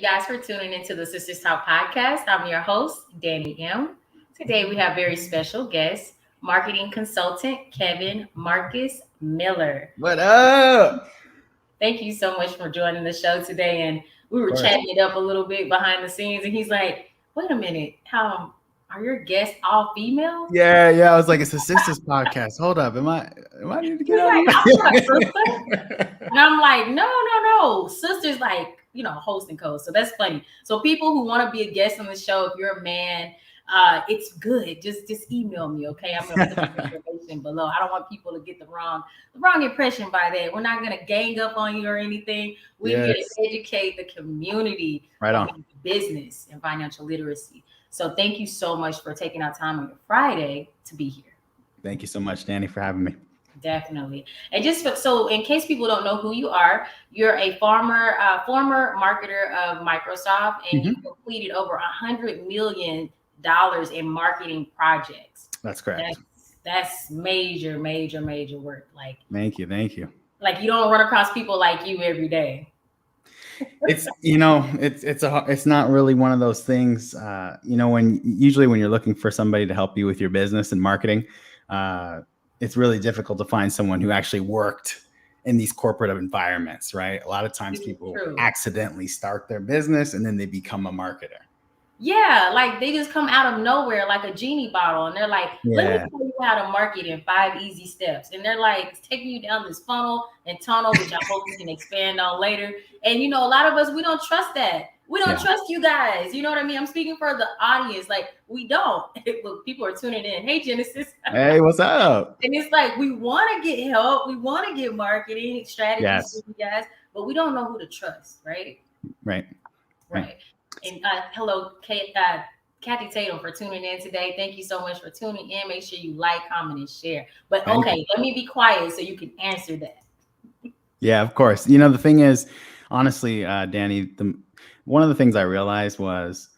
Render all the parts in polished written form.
guys for tuning into the Sisters Talk podcast. I'm your host, Danny M. Today we have very special guest, marketing consultant Kevin Marcus Miller. What up? Thank you so much for joining the show today. And we were chatting it up a little bit behind the scenes, and he's like, "Wait a minute, how are your guests all female?" Yeah. I was like, it's a sisters podcast. Hold up, am I need to get out Like, of I'm not a sister. And I'm like, no. Sisters, like, host and co. So that's funny. So people who want to be a guest on the show, if you're a man, it's good. Just email me, okay? I'm gonna put the information below. I don't want people to get the wrong impression by that. We're not gonna gang up on you or anything. We're here to educate the community on business and financial literacy. So thank you so much for taking our time on your Friday to be here. Thank you so much, Danny, for having me. Definitely. And so in case people don't know who you are, you're a former marketer of Microsoft, and you completed over $100 million in marketing projects. That's correct. That's major work. Like, thank you. Like, you don't run across people like you every day. It's it's not really one of those things. When you're looking for somebody to help you with your business and marketing, it's really difficult to find someone who actually worked in these corporate environments, right? A lot of times people accidentally start their business and then they become a marketer. Yeah, like they just come out of nowhere like a genie bottle, and they're like, let me tell you how to market in 5 easy steps. And they're like taking you down this funnel and tunnel, which I hope we can expand on later. And a lot of us, we don't trust that. We don't trust you guys. You know what I mean? I'm speaking for the audience. Like, we don't. Look, people are tuning in. Hey, Genesis. Hey, what's up? And it's like, we want to get help. We want to get marketing strategies for you guys, but we don't know who to trust, right? Right. And hello, Kathy Tatum, for tuning in today. Thank you so much for tuning in. Make sure you like, comment, and share. But okay, let me be quiet so you can answer that. Yeah, of course. The thing is, honestly, Danny, one of the things I realized was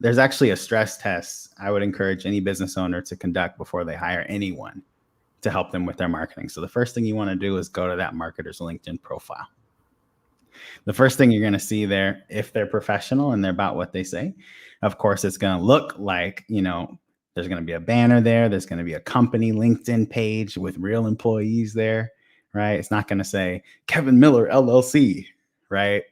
there's actually a stress test I would encourage any business owner to conduct before they hire anyone to help them with their marketing. So the first thing you want to do is go to that marketer's LinkedIn profile. The first thing you're going to see there, if they're professional and they're about what they say, of course, it's going to look like, there's going to be a banner there. There's going to be a company LinkedIn page with real employees there, right? It's not going to say Kevin Miller, LLC, right?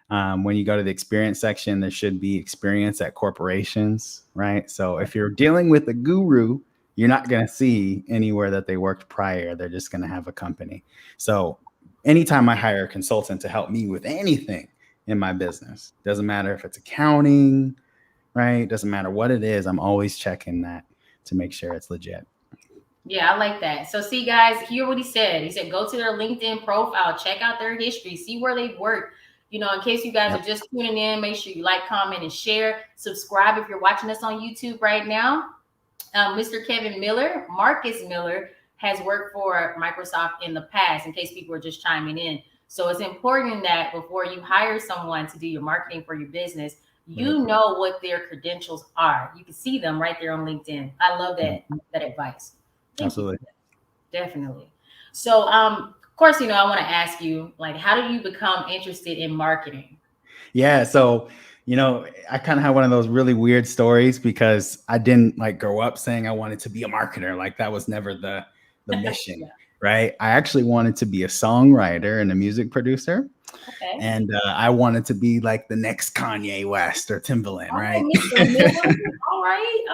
When you go to the experience section, there should be experience at corporations, right? So if you're dealing with a guru, you're not going to see anywhere that they worked prior. They're just going to have a company. So anytime I hire a consultant to help me with anything in my business, doesn't matter if it's accounting, right? Doesn't matter what it is. I'm always checking that to make sure it's legit. Yeah, I like that. So see, guys, hear what he said. He said, go to their LinkedIn profile, check out their history, see where they've worked. In case you guys are just tuning in, make sure you like, comment, and share. Subscribe if you're watching us on YouTube right now. Mr. Kevin Miller, Marcus Miller, has worked for Microsoft in the past, in case people are just chiming in. So it's important that before you hire someone to do your marketing for your business, you know what their credentials are. You can see them right there on LinkedIn. I love that advice. Absolutely. Definitely. So, of course, I want to ask you, like, how do you become interested in marketing? Yeah. So, I kind of have one of those really weird stories because I didn't grow up saying I wanted to be a marketer. Like, that was never the mission, right? I actually wanted to be a songwriter and a music producer. Okay. And I wanted to be like the next Kanye West or Timbaland, right? All right.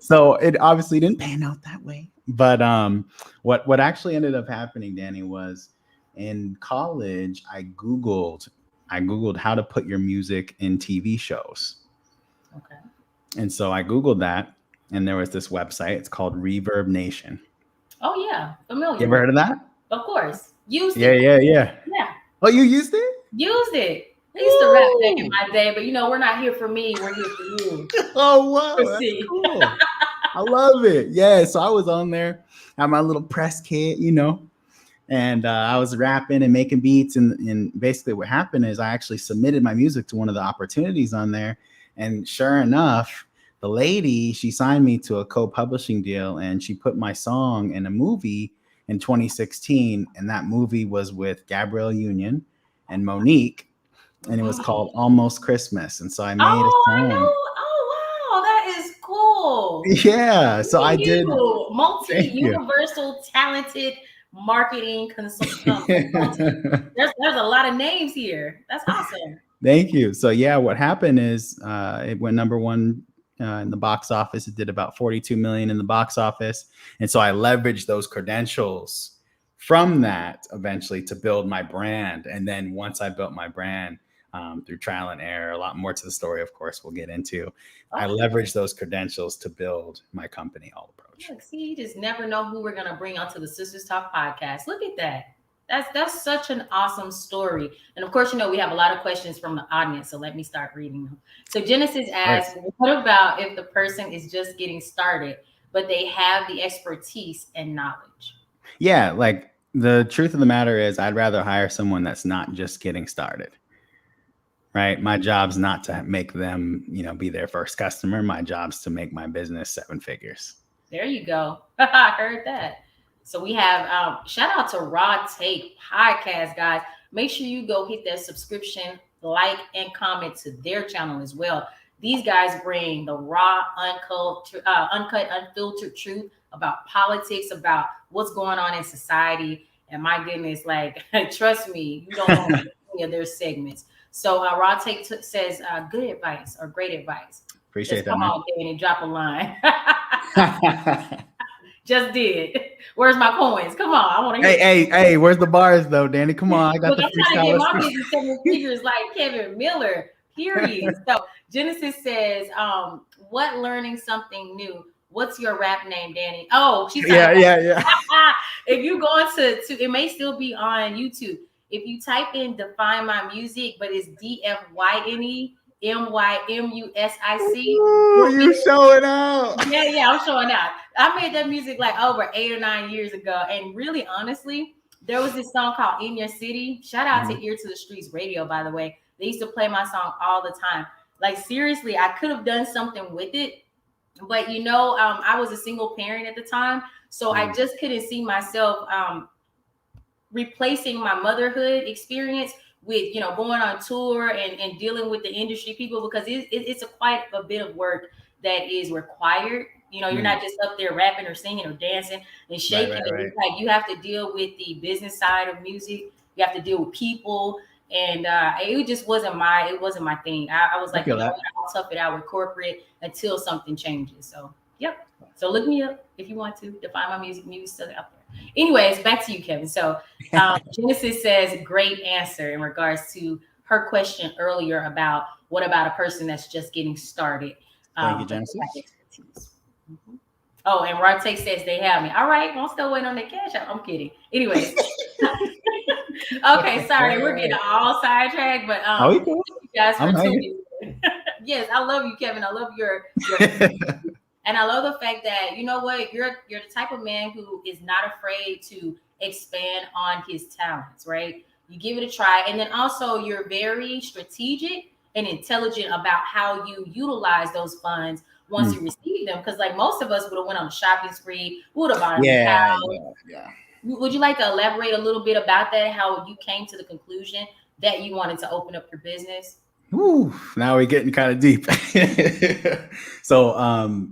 So it obviously didn't pan out that way. But what actually ended up happening, Danny, was in college, I Googled how to put your music in TV shows. Okay. And so I Googled that, and there was this website. It's called Reverb Nation. Oh, yeah. Familiar. You ever heard of that? Of course. Used it. Yeah. Oh, you used it? Used it. I used to rap back in my day, but we're not here for me. We're here for you. Oh, wow. That's cool. I love it. Yeah. So I was on there, had my little press kit, and I was rapping and making beats. And basically what happened is I actually submitted my music to one of the opportunities on there. And sure enough, the lady, she signed me to a co-publishing deal, and she put my song in a movie in 2016. And that movie was with Gabrielle Union and Monique. and it was called Almost Christmas. And so I made a Oh, I song. know. Oh, wow. That is cool. Yeah. So Look I at did. you. Thank you. Multi-universal talented marketing consultant. There's a lot of names here. That's awesome. Thank you. So yeah, what happened is it went number one in the box office. It did about 42 million in the box office, and so I leveraged those credentials from that eventually to build my brand. And then once I built my brand through trial and error, a lot more to the story, of course, we'll get into. I leveraged those credentials to build my company, All Approach. Look, see, you just never know who we're gonna bring onto the Sisters Talk podcast. Look at that. That's such an awesome story. And of course, we have a lot of questions from the audience. So let me start reading them. So Genesis asks, what about if the person is just getting started, but they have the expertise and knowledge? Yeah, like the truth of the matter is I'd rather hire someone that's not just getting started. Right. My job's not to make them, be their first customer. My job's to make my business 7 figures. There you go. I heard that. So we have shout out to Raw Take Podcast, guys. Make sure you go hit that subscription, like, and comment to their channel as well. These guys bring the raw, uncut, unfiltered truth about politics, about what's going on in society. And my goodness, like, trust me, you don't want any of their segments. So Raw Take says good advice or great advice. Appreciate that. Come on, Danny, drop a line. Just did. Where's my coins? Come on, I want to hear. Hey, where's the bars though, Danny? Come on, I got Look, the I'm trying to get my business 7 figures like Kevin Miller. Period. So Genesis says, what learning something new? What's your rap name, Danny? Oh, she's yeah. If you go into it may still be on YouTube. If you type in Define My Music, but it's DFYNE MYMUSIC. You showing out. Yeah, I'm showing out. I made that music like over 8 or 9 years ago. And really, honestly, there was this song called In Your City. Shout out to Ear to the Streets Radio, by the way. They used to play my song all the time. Like, seriously, I could have done something with it. But, I was a single parent at the time. So I just couldn't see myself replacing my motherhood experience with going on tour and dealing with the industry people, because it's quite a bit of work that is required. You're not just up there rapping or singing or dancing and shaking. Right. It's like you have to deal with the business side of music. You have to deal with people, and it just wasn't my thing. I was like, I'll tough it out with corporate until something changes. So yep. So look me up if you want to. Define My Music. Music still out there. Anyways, back to you, Kevin. So Genesis says, great answer in regards to her question earlier about what about a person that's just getting started. Thank you, Genesis. Oh, and Rarte says they have me. All right, I'm still waiting on the cash out. I'm kidding. Anyways. Okay, sorry, we're getting all sidetracked, but thank you guys for tuning in. Yes, I love you, Kevin. I love your and I love the fact that, you're the type of man who is not afraid to expand on his talents, right? You give it a try. And then also you're very strategic and intelligent about how you utilize those funds once you receive them. Because like most of us would have went on a shopping spree, would have bought a house. Yeah. Would you like to elaborate a little bit about that, how you came to the conclusion that you wanted to open up your business? Ooh, now we're getting kind of deep. So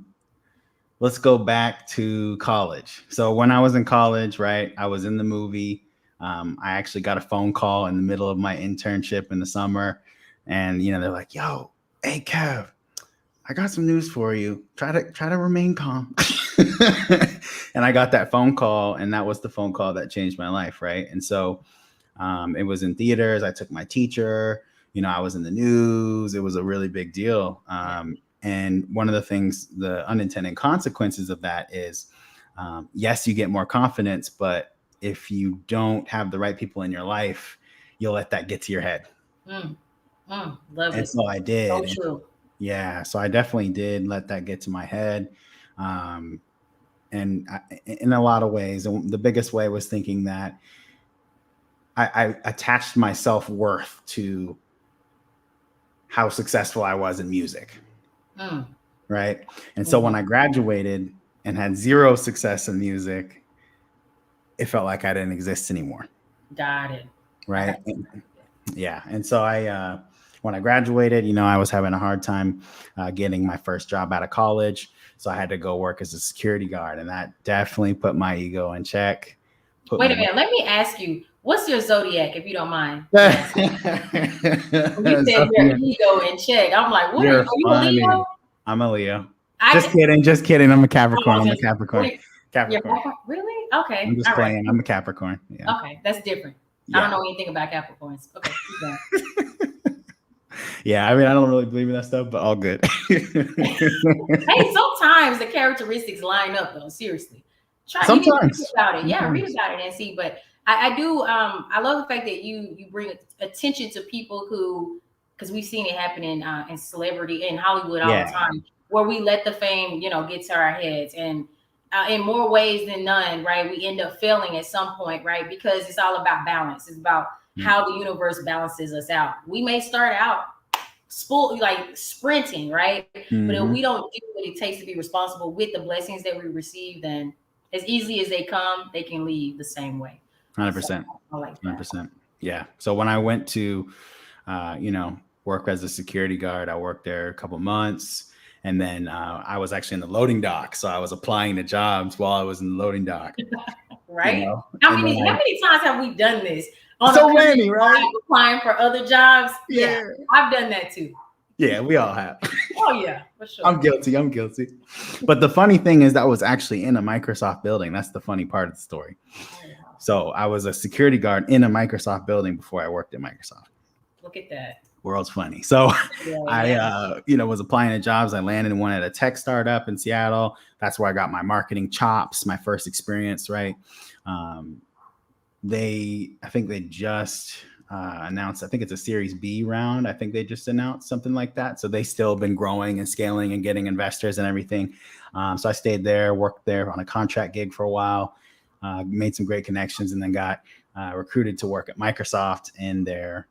let's go back to college. So when I was in college, right, I was in the movie. I actually got a phone call in the middle of my internship in the summer. And, they're like, yo, hey, Kev, I got some news for you. Try to remain calm. And I got that phone call, and that was the phone call that changed my life, right? And so it was in theaters. I took my teacher. I was in the news. It was a really big deal. And one of the things, the unintended consequences of that is, yes, you get more confidence, but if you don't have the right people in your life, you'll let that get to your head. Love and it. So I did. So true. Yeah, so I definitely did let that get to my head. And in a lot of ways, and the biggest way was thinking that I attached my self-worth to how successful I was in music. Right. And so when I graduated and had zero success in music, it felt like I didn't exist anymore. Got it. Right. Yeah. And so when I graduated, I was having a hard time getting my first job out of college. So I had to go work as a security guard. And that definitely put my ego in check. Wait a minute. Let me ask you, what's your zodiac, if you don't mind? Yes. When you said your ego in check, I'm like, what are you a Leo? I'm a Leo. Just kidding. I'm a Capricorn. I'm a Capricorn. Capricorn. Really? Okay. I'm just playing. Right. I'm a Capricorn. Yeah. Okay. That's different. Yeah. I don't know anything about Capricorns. Okay. Yeah. I mean, I don't really believe in that stuff, but all good. Hey, sometimes the characteristics line up though. Seriously. Sometimes. Read about it. Yeah. Read about it and see. But I do. I love the fact that you bring attention to people who, because we've seen it happen in celebrity in Hollywood all the time, where we let the fame, get to our heads, and in more ways than none, right? We end up failing at some point, right? Because it's all about balance. It's about how the universe balances us out. We may start out sprinting, right? Mm-hmm. But if we don't do what it takes to be responsible with the blessings that we receive, then as easily as they come, they can leave the same way. 100%. So I like that. 100%. Yeah. So when I went to, work as a security guard, I worked there a couple months. And then I was actually in the loading dock. So I was applying to jobs while I was in the loading dock. Right. How many times have we done this? So many, right? Applying for other jobs. Yeah. I've done that too. Yeah, we all have. Oh, yeah, for sure. I'm guilty. But the funny thing is that was actually in a Microsoft building. That's the funny part of the story. So I was a security guard in a Microsoft building before I worked at Microsoft. Look at that. World's funny. So I was applying to jobs. I landed one at a tech startup in Seattle. That's where I got my marketing chops, my first experience, right? I think they just announced, I think it's a Series B round. I think they just announced something like that. So they still been growing and scaling and getting investors and everything. So I stayed there, worked there on a contract gig for a while, made some great connections, and then got recruited to work at Microsoft in their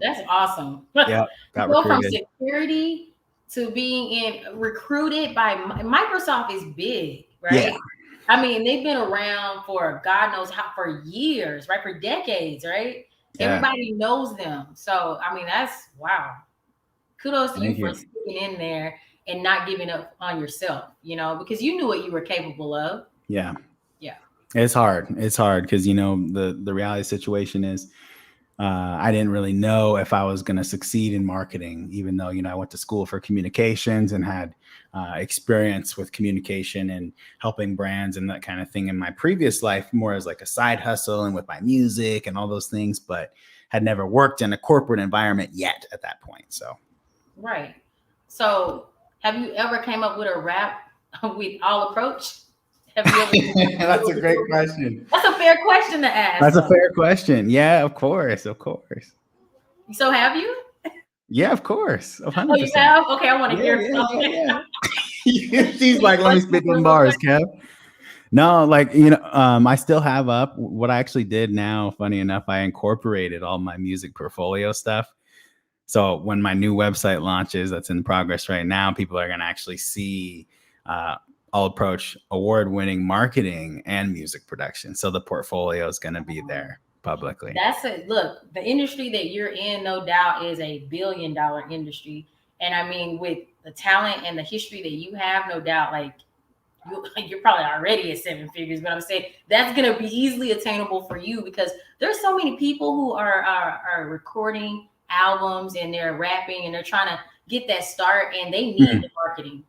that's awesome. Yeah, got go from security to being recruited by Microsoft is big, right? Yeah. I mean, they've been around for God knows how, for years, right? For decades, right? Yeah. Everybody knows them. So, I mean, that's wow. Kudos to you for sticking in there and not giving up on yourself, because you knew what you were capable of. Yeah. Yeah. It's hard because, the reality situation is, I didn't really know if I was going to succeed in marketing, even though, I went to school for communications and had experience with communication and helping brands and that kind of thing in my previous life, more as like a side hustle and with my music and all those things, but had never worked in a corporate environment yet at that point. So. Right. So have you ever came up with a rap with All Approach? That's a great question. That's a fair question to ask. That's a fair question. Yeah, of course. So have you? Yeah, of course. 100%. Oh, you have? Okay, I want to hear something. Yeah. She's like, let me spit them bars, Kev. No, I still have up. What I actually did now, funny enough, I incorporated all my music portfolio stuff. So when my new website launches, that's in progress right now, people are going to actually see All Approach award-winning marketing and music production. So the portfolio is going to be there publicly. That's it. Look, the industry that you're in, no doubt, is a billion-dollar industry. And I mean, with the talent and the history that you have, no doubt, you're probably already at 7 figures. But I'm saying that's going to be easily attainable for you because there's so many people who are recording albums and they're rapping and they're trying to get that start, and they need the marketing.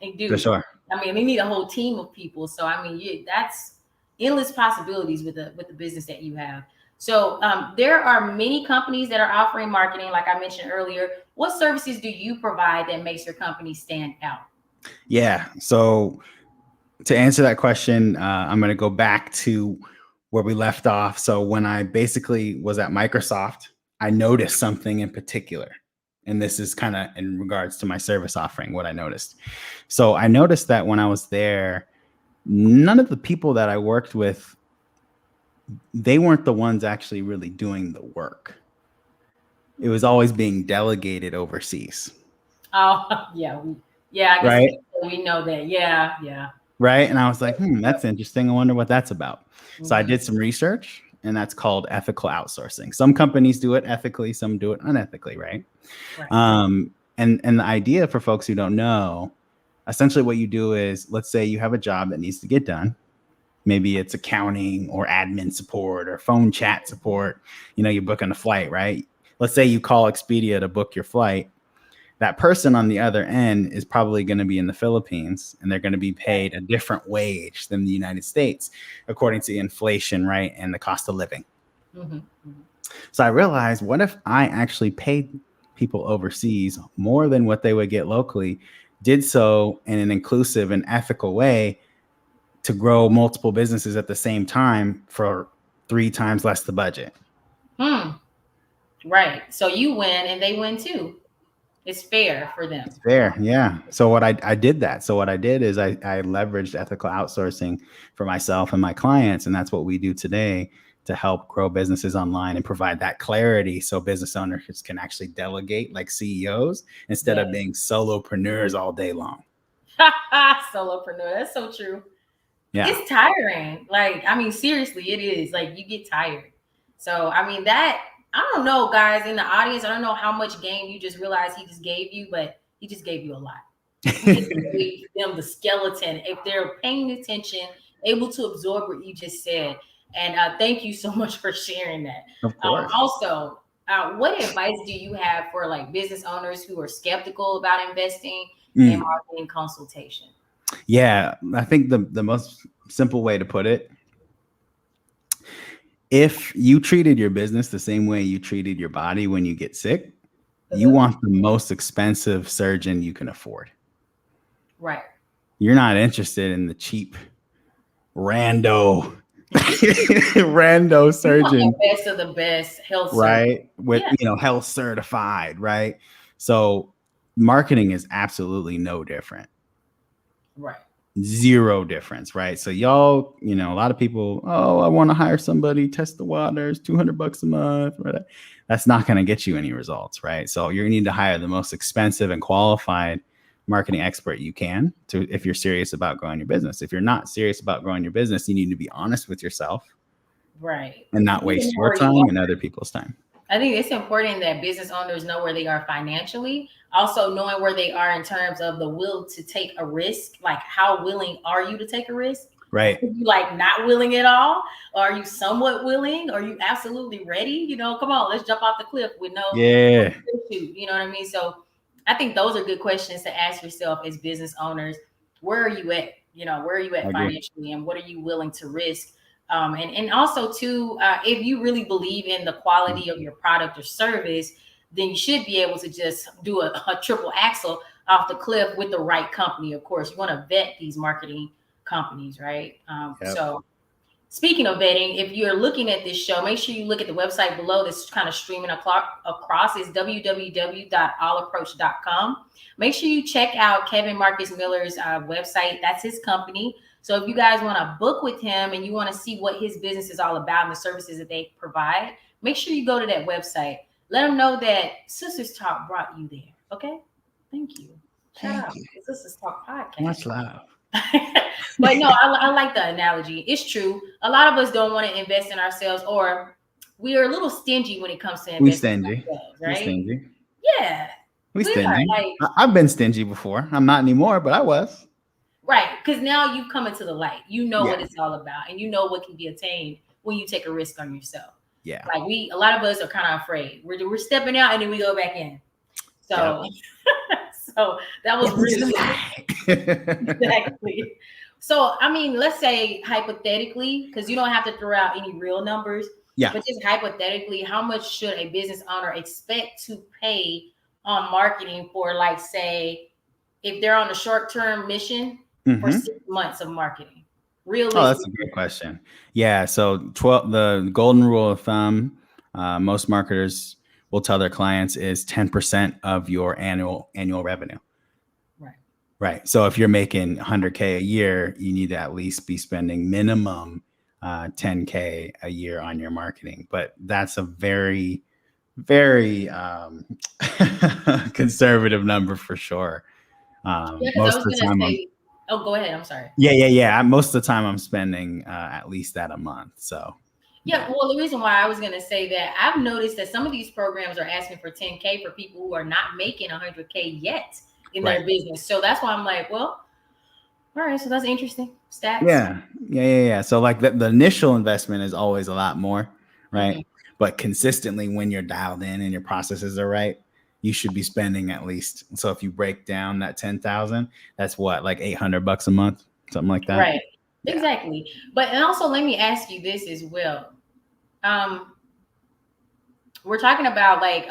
They do. For sure. I mean, they need a whole team of people. So, I mean, that's endless possibilities with the business that you have. So there are many companies that are offering marketing, like I mentioned earlier. What services do you provide that makes your company stand out? Yeah. So to answer that question, I'm going to go back to where we left off. So when I basically was at Microsoft, I noticed something in particular. And this is kind of in regards to my service offering, what I noticed. So I noticed that when I was there, none of the people that I worked with, they weren't the ones actually really doing the work. It was always being delegated overseas. Oh, yeah. Yeah, I guess right? We know that. Yeah. Right. And I was like, that's interesting. I wonder what that's about. So I did some research and that's called ethical outsourcing. Some companies do it ethically, some do it unethically, right? Right. And the idea for folks who don't know, essentially what you do is, let's say you have a job that needs to get done. Maybe it's accounting or admin support or phone chat support. You're booking a flight, right? Let's say you call Expedia to book your flight. That person on the other end is probably going to be in the Philippines, and they're going to be paid a different wage than the United States, according to inflation, right? And the cost of living. Mm-hmm. Mm-hmm. So I realized, what if I actually paid people overseas more than what they would get locally, did so in an inclusive and ethical way to grow multiple businesses at the same time for 3 times less the budget? Right. So you win and they win too. It's fair for them. It's fair. Yeah. So what I did that. So what I did is I leveraged ethical outsourcing for myself and my clients. And that's what we do today to help grow businesses online and provide that clarity so business owners can actually delegate like CEOs instead of being solopreneurs all day long. Solopreneur. That's so true. Yeah. It's tiring. Like, I mean, seriously, it is. Like, you get tired. So, I mean, I don't know, guys in the audience. I don't know how much game you just realized he just gave you, but he just gave you a lot. He just gave them the skeleton. If they're paying attention, able to absorb what you just said. And thank you so much for sharing that. Of course. Also, what advice do you have for like business owners who are skeptical about investing in marketing consultation? Yeah, I think the most simple way to put it, if you treated your business the same way you treated your body when you get sick, you want the most expensive surgeon you can afford. Right. You're not interested in the cheap rando surgeon. The best of the best health right? With health certified, right? So marketing is absolutely no different. Right. Zero difference, right? So y'all, a lot of people, I want to hire somebody, test the waters, $200 a month, right? That's not going to get you any results, right? So you need to hire the most expensive and qualified marketing expert you can if you're serious about growing your business. If you're not serious about growing your business, you need to be honest with yourself, right? And not waste your time and other people's time. I think it's important that business owners know where they are financially, also knowing where they are in terms of the will to take a risk. Like, how willing are you to take a risk? Right. Are you like not willing at all? Or are you somewhat willing? Are you absolutely ready? Come on, let's jump off the cliff with no parachute. You know what I mean? So I think those are good questions to ask yourself as business owners. Where are you at? Where are you at financially, and what are you willing to risk? And also too, if you really believe in the quality of your product or service, then you should be able to just do a triple axle off the cliff with the right company. Of course, you want to vet these marketing companies, right? So speaking of vetting, if you're looking at this show, make sure you look at the website below that's kind of streaming across. It's www.allapproach.com. Make sure you check out Kevin Marcus Miller's website. That's his company. So if you guys want to book with him and you want to see what his business is all about and the services that they provide, make sure you go to that website. Let them know that Sisters Talk brought you there. Okay? Thank you. Shout out to Sisters Talk podcast. Much love. But no, I like the analogy. It's true. A lot of us don't want to invest in ourselves, or we are a little stingy when it comes to investing in ourselves, right? We stingy. Yeah. We stingy. I've been stingy before. I'm not anymore, but I was. Right. Because now you've come into the light. You know what it's all about, and you know what can be attained when you take a risk on yourself. Yeah. Like a lot of us are kind of afraid. We're stepping out and then we go back in. So, so that was really exactly. So, I mean, let's say hypothetically, because you don't have to throw out any real numbers. Yeah. But just hypothetically, how much should a business owner expect to pay on marketing for, like, say, if they're on a short-term mission for 6 months of marketing? Realistically. Oh, that's a great question. Yeah. So the golden rule of thumb, most marketers will tell their clients is 10% of your annual revenue. Right. So if you're making 100K a year, you need to at least be spending minimum 10K a year on your marketing. But that's a very, very conservative number for sure. Most of the time, go ahead. I'm sorry. Yeah. Most of the time I'm spending at least that a month. So Yeah, well, the reason why I was going to say that, I've noticed that some of these programs are asking for 10K for people who are not making 100K yet in their Right. business. So that's why I'm like, well, all right, so that's interesting stats. Yeah. So like the initial investment is always a lot more, right? Mhm. But consistently, when you're dialed in and your processes are right, you should be spending at least. So if you break down that 10,000, that's what, like $800 a month, something like that. Right. Yeah. Exactly. But and also let me ask you this as well. Um, we're talking about like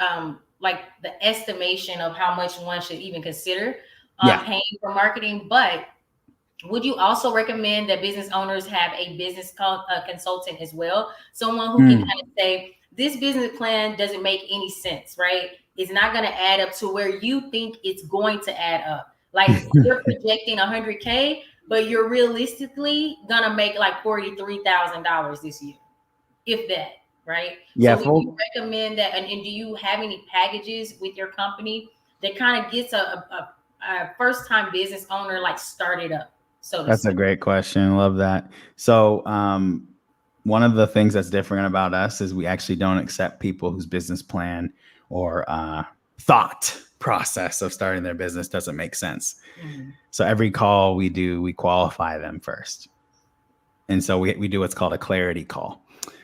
the estimation of how much one should even consider Yeah. paying for marketing, but would you also recommend that business owners have a consultant as well? Someone who can Mm. kind of say, this business plan doesn't make any sense, right? It's not going to add up to where you think it's going to add up. Like you're projecting 100K, but you're realistically going to make like $43,000 this year, if that, right? Yeah. So would you Full. recommend that? And do you have any packages with your company that kind of gets a first time business owner like started up, so to That's a speak? great question. Love that. So, one of the things that's different about us is we actually don't accept people whose business plan or thought process of starting their business doesn't make sense. Mhm. So every call we do, we qualify them first. And so we do what's called a clarity call.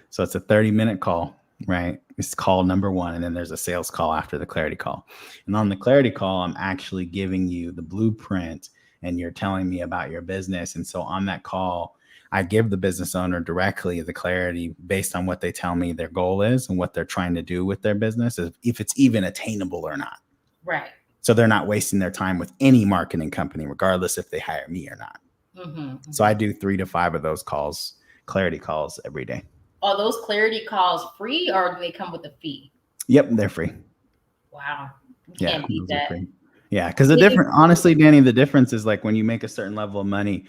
So it's a 30-minute call, right? It's call number one. And then there's a sales call after the clarity call. And on the clarity call, I'm actually giving you the blueprint and you're telling me about your business. And so on that call, I give the business owner directly the clarity based on what they tell me their goal is and what they're trying to do with their business, if it's even attainable or not. Right. So they're not wasting their time with any marketing company, regardless if they hire me or not. Mm-hmm, So mm-hmm. I do 3 to 5 of those calls, clarity calls every day. Are those clarity calls free or do they come with a fee? Yep, they're free. Wow. You Yeah, can't beat those are that. free. Yeah, because the It is different, honestly, Danny, the difference is like when you make a certain level of money,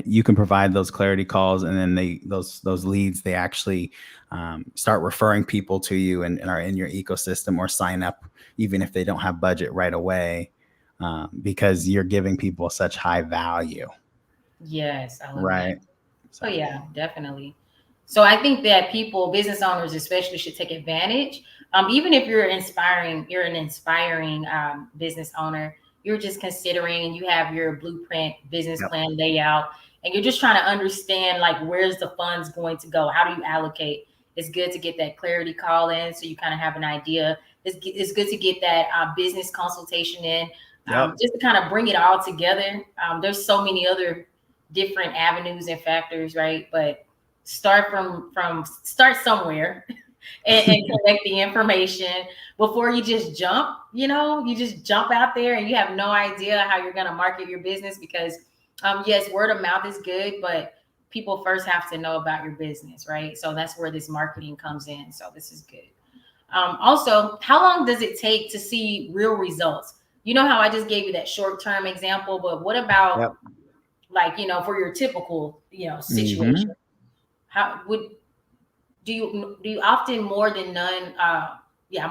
you can provide those clarity calls, and then those leads they actually start referring people to you and are in your ecosystem or sign up even if they don't have budget right away, because you're giving people such high value, Yes, I love that. right? Oh So yeah, definitely. So I think that people, business owners especially, should take advantage. Even if you're an inspiring business owner, you're just considering and you have your blueprint business yep, plan layout, and you're just trying to understand like where's the funds going to go? How do you allocate? It's good to get that clarity call in so you kind of have an idea. It's good to get that business consultation in, yep, just to kind of bring it all together. There's so many other different avenues and factors, right? But start somewhere and collect the information before you just jump. You just jump out there and you have no idea how you're going to market your business because, yes, word of mouth is good, but people first have to know about your business, right? So that's where this marketing comes in. So this is good. Also, how long does it take to see real results? You know how I just gave you that short-term example, but what about yep. like for your typical situation? Hmm. How would do you often more than none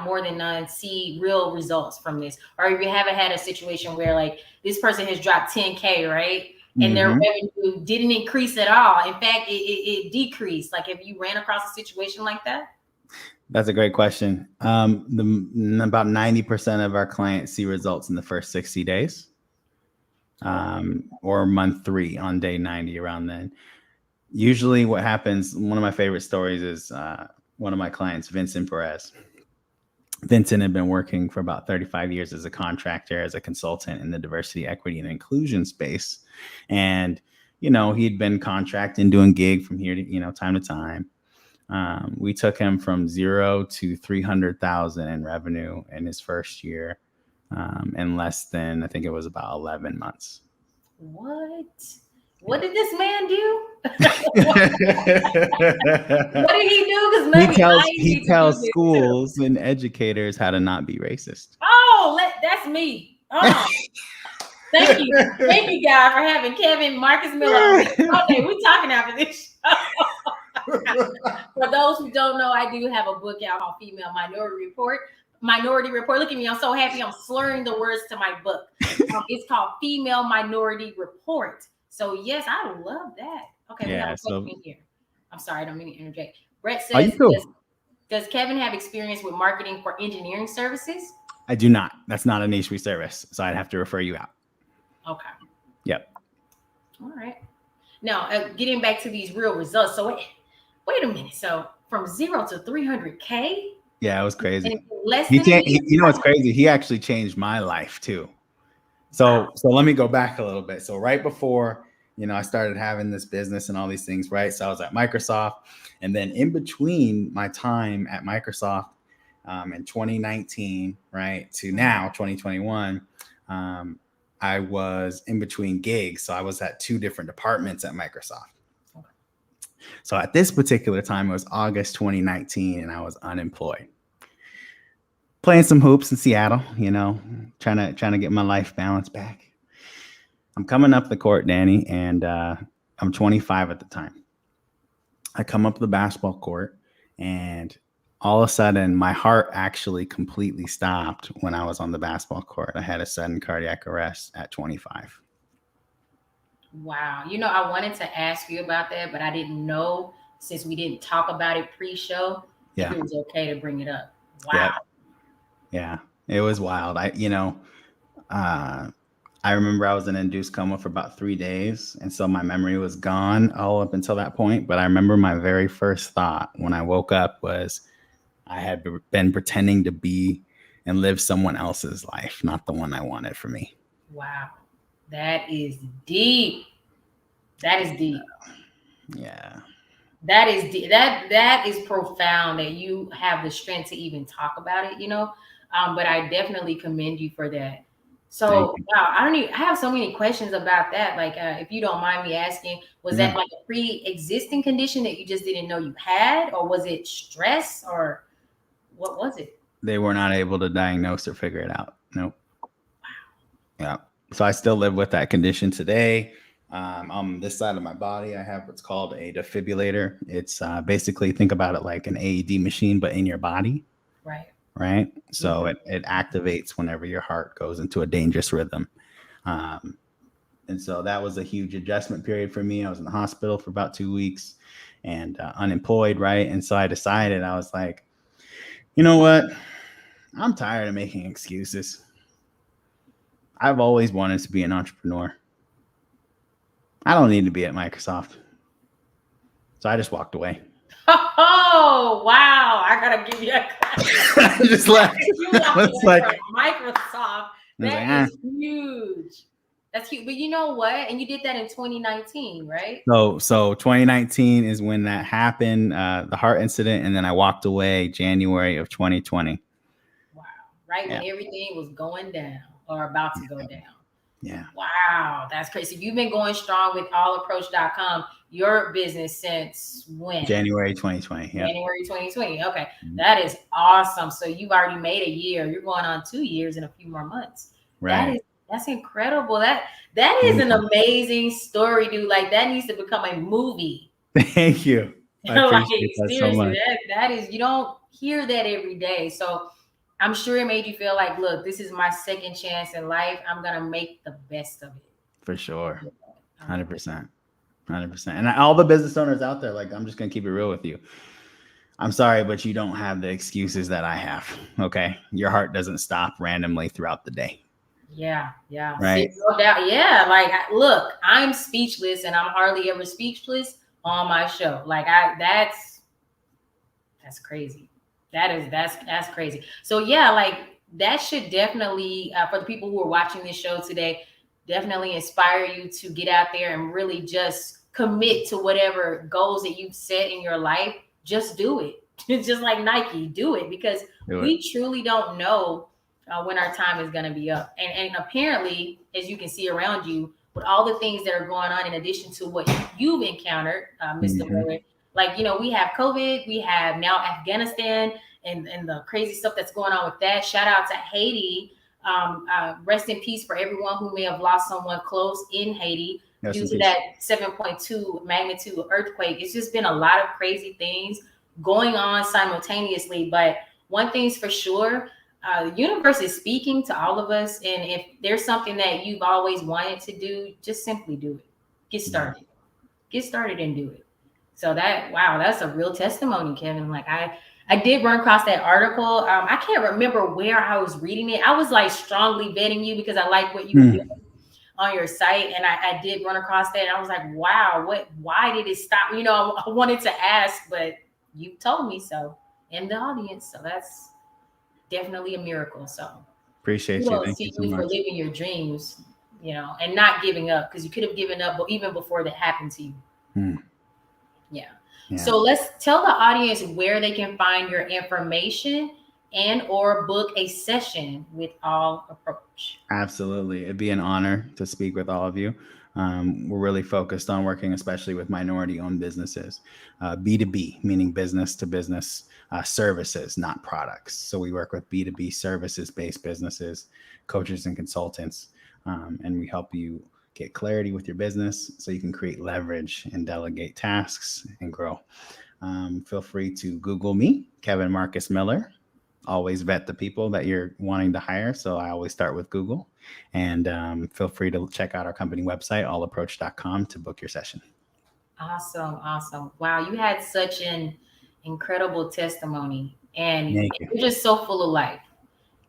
more than none see real results from this, or if you haven't had a situation where like this person has dropped 10K, right, and their Hmm. revenue didn't increase at all, in fact it decreased, like if you ran across a situation like that? That's a great question. About 90% of our clients see results in the first 60 days, Oh, or month 3 on day 90, around then. Usually what happens, one of my favorite stories is one of my clients, Vincent Perez. Vincent had been working for about 35 years as a contractor, as a consultant in the diversity, equity, and inclusion space. And, he'd been contracting, doing gig from here to, time to time. We took him from 0 to 300,000 in revenue in his first year, in less than, I think it was about 11 months. what Yeah. did this man do? What did he do? Because he maybe tells I he need to do tells this too. schools and educators how to not be racist. Oh, that's me. Thank you, guys, for having Kevin Marcus Miller on this. Okay, we're talking after this show. For those who don't know, I do have a book out called Female Minority Report. Minority Report. Look at me. I'm so happy. I'm slurring the words to my book. It's called Female Minority Report. So, yes, I love that. Okay, we have Yeah, a so question here. I'm sorry, I don't mean to interject. Brett Are you says, cool? does Kevin have experience with marketing for engineering services? I do not. That's not a niche we service, so I'd have to refer you out. Okay. Yep. All right. Now, getting back to these real results. So wait a minute. So from 0 to 300K Yeah, it was in crazy. less than a year? You know what's crazy? He actually changed my life too. Wow. So let me go back a little bit. So right before, I started having this business and all these things, right? So I was at Microsoft, and then in between my time at Microsoft in 2019, right, to now 2021, I was in between gigs. So I was at 2 different departments at Microsoft. Okay. So at this particular time, it was August 2019, and I was unemployed. Playing some hoops in Seattle, trying to get my life balance back. I'm coming up the court, Danny, and I'm 25 at the time. I come up the basketball court, and all of a sudden, my heart actually completely stopped when I was on the basketball court. I had a sudden cardiac arrest at 25. Wow. I wanted to ask you about that, but I didn't know, since we didn't talk about it pre-show, if it was okay to bring it up. Wow. Yep. Yeah, it was wild. I remember I was in induced coma for about 3 days, and so my memory was gone all up until that point. But I remember my very first thought when I woke up was I had been pretending to be and live someone else's life, not the one I wanted for me. Wow. That is deep. That is deep. Yeah. That is deep. That is profound that you have the strength to even talk about it, But I definitely commend you for that. So, wow, I have so many questions about that. Like, if you don't mind me asking, was that like a pre-existing condition that you just didn't know you had, or was it stress, or what was it? They were not able to diagnose or figure it out. Nope. Wow. Yeah. So I still live with that condition today. On this side of my body, I have what's called a defibrillator. It's basically, think about it like an AED machine, but in your body. Right. So it activates whenever your heart goes into a dangerous rhythm. And so that was a huge adjustment period for me. I was in the hospital for about 2 weeks and unemployed. Right. And so I decided, I was like, you know what? I'm tired of making excuses. I've always wanted to be an entrepreneur. I don't need to be at Microsoft. So I just walked away. Oh, wow. I got to give you a clap. Just left. You walked away from Microsoft. That is huge. That's huge. But you know what? And you did that in 2019, right? So 2019 is when that happened, the heart incident. And then I walked away January of 2020. Wow. Right when everything was going down or about to go down. Yeah. Wow. That's crazy. You've been going strong with allapproach.com, your business, since when? January 2020. Yeah. January 2020. Okay. That is awesome. So you've already made a year. You're going on 2 years in a few more months. Right. That's incredible. That is an amazing story, dude. Like, that needs to become a movie. Thank you. I appreciate that seriously, so much. that is, you don't hear that every day. So I'm sure it made you feel like, look, this is my second chance in life. I'm going to make the best of it. For sure. 100%. 100%. And all the business owners out there, like, I'm just going to keep it real with you. I'm sorry, but you don't have the excuses that I have. Okay. Your heart doesn't stop randomly throughout the day. Yeah. Yeah. Right. No doubt. Yeah. Like, look, I'm speechless, and I'm hardly ever speechless on my show. Like, that's crazy. That's crazy. So yeah, like, that should definitely, for the people who are watching this show today, definitely inspire you to get out there and really just commit to whatever goals that you've set in your life. Just do it. It's just like Nike, do it, because we truly don't know when our time is going to be up. And apparently, as you can see around you, with all the things that are going on, in addition to what you've encountered, Mr. Miller, like, we have COVID, we have now Afghanistan, and the crazy stuff that's going on with that. Shout out to Haiti. Rest in peace for everyone who may have lost someone close in Haiti due to that 7.2 magnitude earthquake. It's just been a lot of crazy things going on simultaneously. But one thing's for sure, the universe is speaking to all of us. And if there's something that you've always wanted to do, just simply do it. Get started. Get started and do it. So wow, that's a real testimony, Kevin. Like I did run across that article. I can't remember where I was reading it. I was like strongly vetting you because I like what you were doing on your site, and I did run across that. And I was like, wow, why did it stop? You know, I wanted to ask, but you told me so in the audience. So that's definitely a miracle. So Appreciate you. kudos Thank to you so you for much. living your dreams, you know, and not giving up, because you could have given up even before that happened to you. Yeah. So let's tell the audience where they can find your information and or book a session with All Approach. Absolutely. It'd be an honor to speak with all of you. We're really focused on working, especially with minority-owned businesses, B2B, meaning business to business services, not products. So we work with B2B services-based businesses, coaches and consultants, and we help you get clarity with your business so you can create leverage and delegate tasks and grow. Feel free to Google me, Kevin Marcus Miller. Always vet the people that you're wanting to hire. So I always start with Google. And feel free to check out our company website, allapproach.com, to book your session. Awesome. Awesome. Wow. You had such an incredible testimony, and you're just so full of life.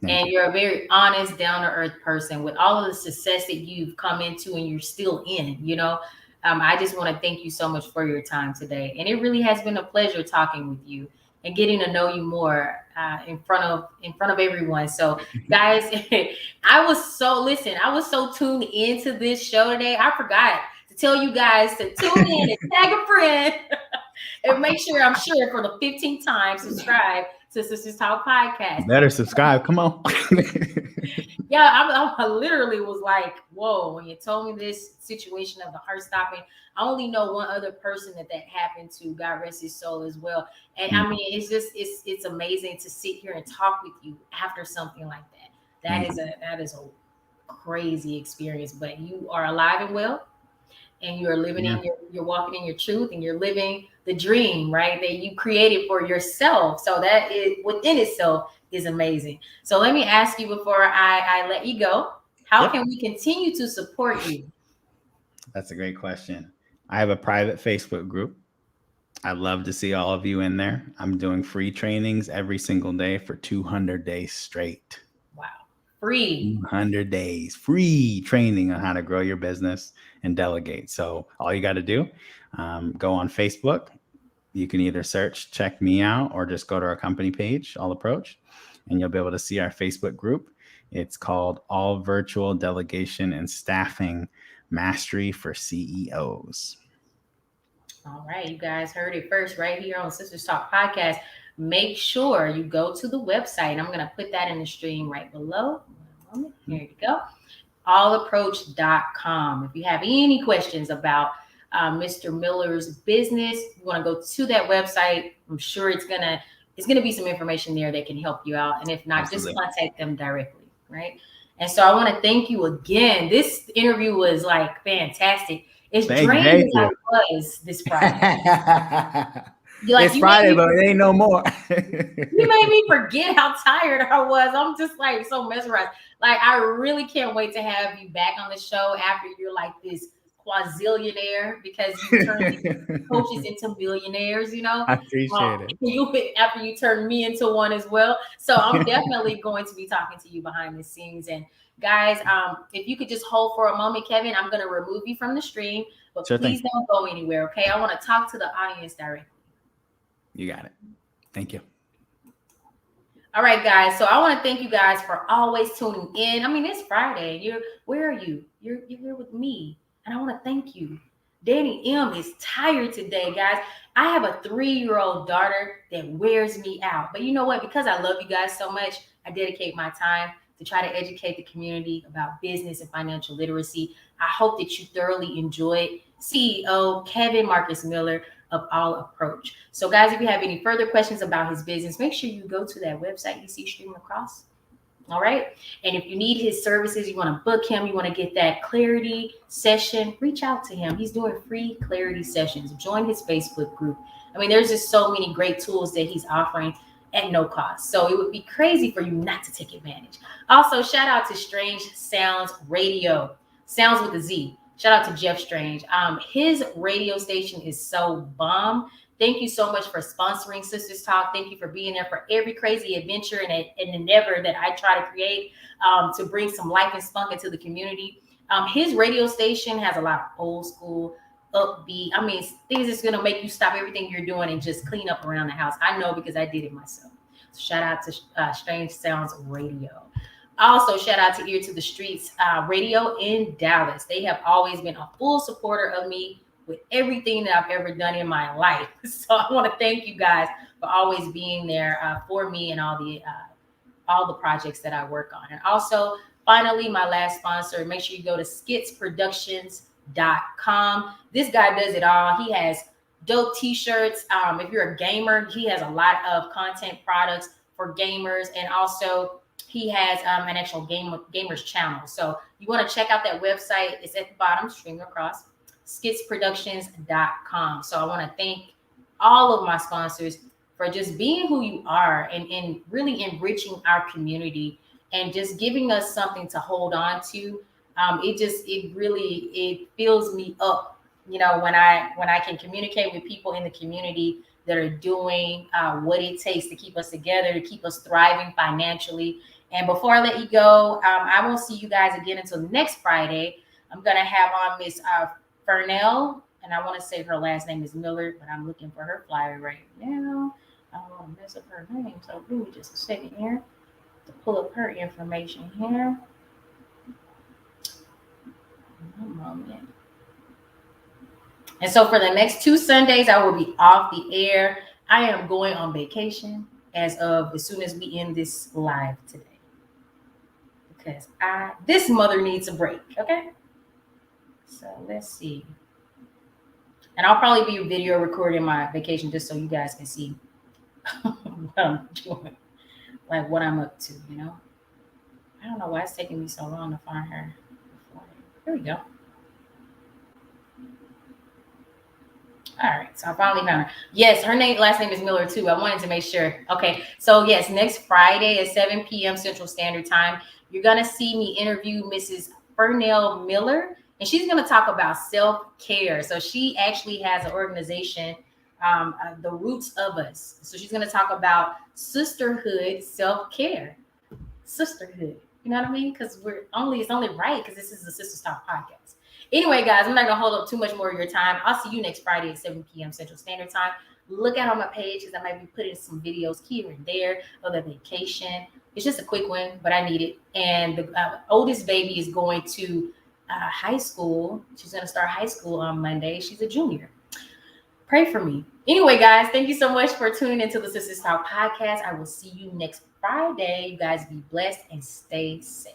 And you're a very honest, down to earth person with all of the success that you've come into and you're still in, you know. I just want to thank you so much for your time today. And it really has been a pleasure talking with you and getting to know you more in front of everyone. So guys, I was so tuned into this show today. I forgot to tell you guys to tune in and tag a friend and make sure, I'm sure, for the 15th time, subscribe to Sisters Talk Podcast. Better subscribe. Come on. Yeah, I literally was like, whoa, when you told me this situation of the heart stopping, I only know one other person that happened to, God rest his soul as well. And I mean, it's amazing to sit here and talk with you after something like that. That is a crazy experience, but you are alive and well, and you're living in you're walking in your truth, and you're living the dream, right, that you created for yourself. So that is within itself is amazing. So let me ask you before I let you go, how can we continue to support you? That's a great question. I have a private Facebook group. I'd love to see all of you in there. I'm doing free trainings every single day for 200 days straight. Wow. Free. 200 days, free training on how to grow your business and delegate. So all you got to do, go on Facebook. You can either search, check me out, or just go to our company page, All Approach, and you'll be able to see our Facebook group. It's called All Virtual Delegation and Staffing Mastery for CEOs. All right, you guys heard it first right here on Sisters Talk Podcast. Make sure you go to the website. I'm going to put that in the stream right below. Here you go. allapproach.com. If you have any questions about Mr. Miller's business, you want to go to that website. I'm sure it's gonna be some information there that can help you out. And if not, just contact them directly, right? And so I want to thank you again. This interview was like fantastic. As drained as I was this Friday. It's Friday, but it ain't no more. You made me forget how tired I was. I'm just like so mesmerized. Like, I really can't wait to have you back on the show after you're like this quazillionaire, because you turn coaches into millionaires, you know. I appreciate it. After you turn me into one as well. So I'm definitely going to be talking to you behind the scenes. And guys, if you could just hold for a moment, Kevin, I'm going to remove you from the stream, but please don't go anywhere, okay? I want to talk to the audience directly. You got it. Thank you. All right, guys. So I want to thank you guys for always tuning in. I mean, it's Friday. Where are you? You're here with me. And I want to thank you. Danny M is tired today, guys. I have a 3-year-old daughter that wears me out. But you know what? Because I love you guys so much, I dedicate my time to try to educate the community about business and financial literacy. I hope that you thoroughly enjoyed CEO Kevin Marcus Miller of All Approach. So guys, if you have any further questions about his business, make sure you go to that website you see streaming across. All right. And if you need his services, you want to book him, you want to get that clarity session, reach out to him. He's doing free clarity sessions. Join his Facebook group. I mean, there's just so many great tools that he's offering at no cost. So it would be crazy for you not to take advantage. Also, shout out to Strange Sounds Radio. Sounds with a Z. Shout out to Jeff Strange. His radio station is so bomb. Thank you so much for sponsoring Sisters Talk. Thank you for being there for every crazy adventure and endeavor that I try to create to bring some life and spunk into the community. His radio station has a lot of old school, upbeat. I mean, things that's going to make you stop everything you're doing and just clean up around the house. I know because I did it myself. So shout out to Strange Sounds Radio. Also, shout out to Ear to the Streets Radio in Dallas. They have always been a full supporter of me with everything that I've ever done in my life. So I want to thank you guys for always being there for me and all the projects that I work on. And also, finally, my last sponsor, make sure you go to skitsproductions.com. This guy does it all. He has dope t-shirts. If you're a gamer, he has a lot of content products for gamers, and also he has an actual gamers channel. So you want to check out that website. It's at the bottom, streaming across, skitsproductions.com. So I want to thank all of my sponsors for just being who you are and really enriching our community and just giving us something to hold on to. It fills me up, when I can communicate with people in the community that are doing what it takes to keep us together, to keep us thriving financially. And before I let you go, I won't see you guys again until next Friday. I'm going to have on Miss Fernell, and I want to say her last name is Miller, but I'm looking for her flyer right now. I don't want to mess up her name, so give me just a second here to pull up her information here. One moment. And so for the next 2 Sundays, I will be off the air. I am going on vacation as soon as we end this live today. Because this mother needs a break, okay? So let's see. And I'll probably be video recording my vacation just so you guys can see what I'm doing, like what I'm up to, I don't know why it's taking me so long to find her. Here we go. All right, so I finally found her. Yes, her last name is Miller too. I wanted to make sure. Okay, so yes, next Friday at 7 p.m. Central Standard Time, you're gonna see me interview Mrs. Fernell Miller, and she's gonna talk about self-care. So she actually has an organization, The Roots of Us. So she's gonna talk about sisterhood, self-care, sisterhood. You know what I mean? Because it's only right because this is the Sisters Talk podcast. Anyway, guys, I'm not going to hold up too much more of your time. I'll see you next Friday at 7 p.m. Central Standard Time. Look out on my page because I might be putting some videos here and there of the vacation. It's just a quick one, but I need it. And the oldest baby is going to high school. She's going to start high school on Monday. She's a junior. Pray for me. Anyway, guys, thank you so much for tuning into the Sisters Talk podcast. I will see you next Friday. You guys be blessed and stay safe.